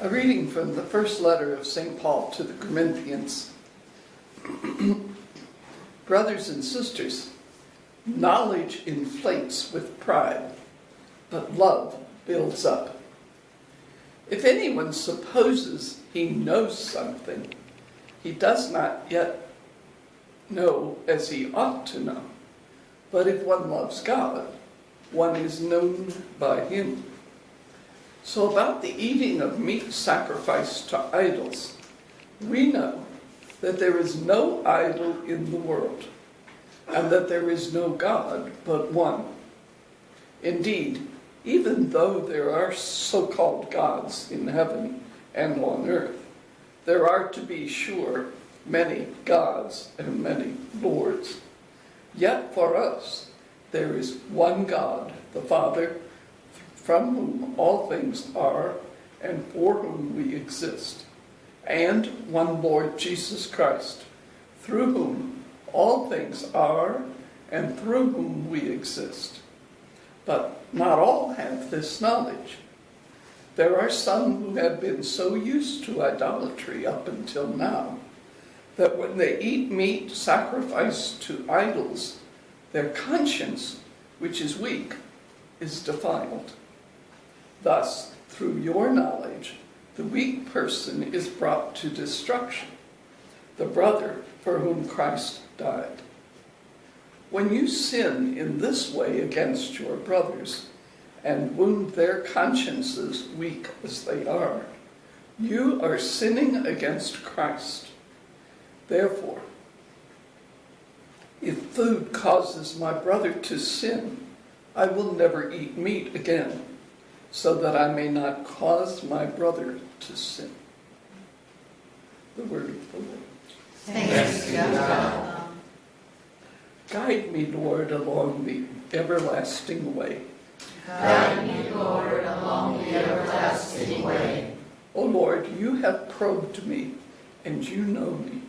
A reading from the first letter of St. Paul to the Corinthians. Brothers and sisters, knowledge inflates with pride, but love builds up. If anyone supposes he knows something, he does not yet know as he ought to know. But if one loves God, one is known by him. So about the eating of meat sacrificed to idols, we know that there is no idol in the world, and that there is no God but one. Indeed, even though there are so-called gods in heaven and on earth, there are, to be sure, many gods and many lords. Yet for us there is one God, the Father, from whom all things are and for whom we exist, and one Lord Jesus Christ, through whom all things are and through whom we exist. But not all have this knowledge. There are some who have been so used to idolatry up until now that when they eat meat sacrificed to idols, their conscience, which is weak, is defiled. Thus, through your knowledge, the weak person is brought to destruction, the brother for whom Christ died. When you sin in this way against your brothers and wound their consciences, weak as they are, you are sinning against Christ. Therefore, if food causes my brother to sin, I will never eat meat again, so that I may not cause my brother to sin. The word of the Lord. Thanks be to God. Guide me, Lord, along the everlasting way. Guide me, Lord, along the everlasting way. O Lord, you have probed me, and you know me.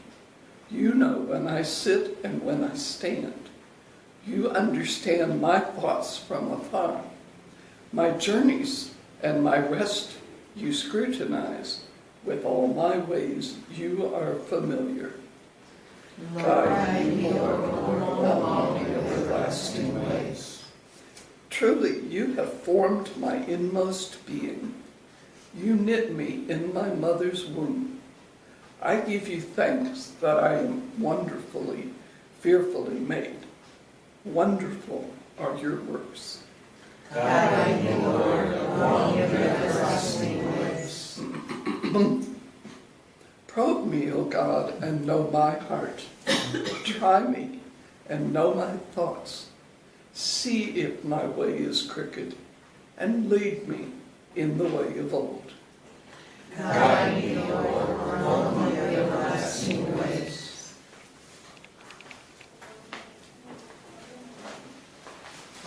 You know when I sit and when I stand. You understand my thoughts from afar. My journeys and my rest you scrutinize. With all my ways you are familiar. Guide me, Lord, along the everlasting ways. Truly, you have formed my inmost being. You knit me in my mother's womb. I give you thanks that I am wonderfully, fearfully made. Wonderful are your works. Guide me, Lord, along the everlasting ways. Probe me, O God, and know my heart. Try me and know my thoughts. See if my way is crooked, and lead me in the way of old. Guide me, Lord, along the everlasting ways.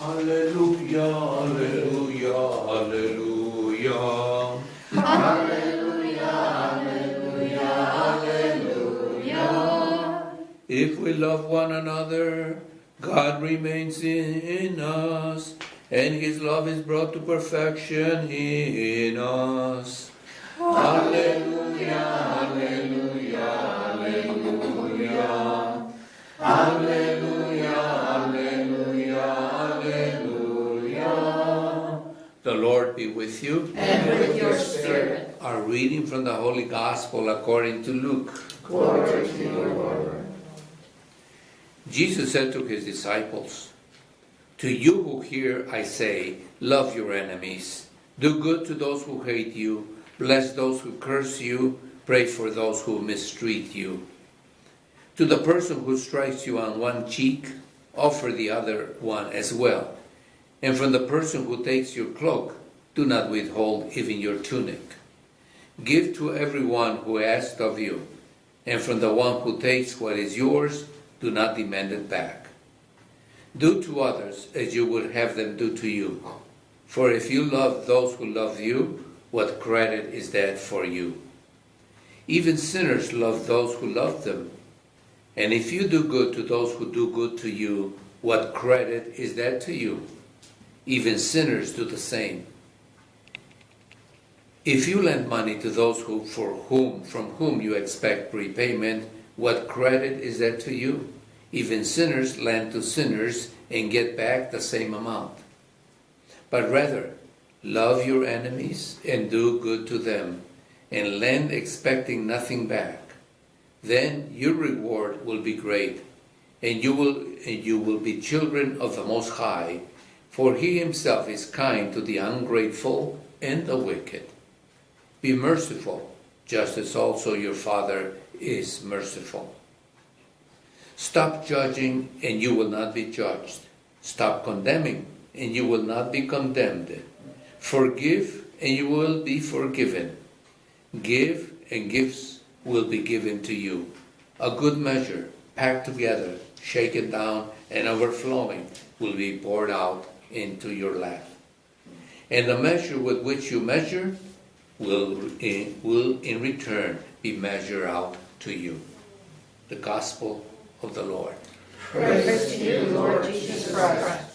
Alleluia, alleluia, alleluia. Alleluia, alleluia, alleluia. If we love one another, God remains in us, and His love is brought to perfection in us. Alleluia, alleluia, alleluia. Alleluia, alleluia, alleluia. The Lord be with you. And with your spirit. A reading from the Holy Gospel according to Luke. Glory to you, Lord. Jesus said to his disciples, "To you who hear, I say, love your enemies. Do good to those who hate you. Bless those who curse you. Pray for those who mistreat you. To the person who strikes you on one cheek, offer the other one as well. And from the person who takes your cloak, do not withhold even your tunic. Give to everyone who asks of you, and from the one who takes what is yours, do not demand it back. Do to others as you would have them do to you. For if you love those who love you, what credit is that for you? Even sinners love those who love them. And if you do good to those who do good to you, what credit is that to you? Even sinners do the same. If you lend money to those from whom you expect repayment, what credit is that to you? Even sinners lend to sinners and get back the same amount. But rather, love your enemies and do good to them, and lend expecting nothing back. Then your reward will be great, and you will be children of the Most High, for He Himself is kind to the ungrateful and the wicked. Be merciful, just as also your Father is merciful. Stop judging, and you will not be judged. Stop condemning, and you will not be condemned. Forgive, and you will be forgiven. Give, and gifts will be given to you. A good measure, packed together, shaken down, and overflowing, will be poured out into your lap. And the measure with which you measure will in return be measured out to you. The Gospel of the Lord. Praise to you, Lord Jesus Christ.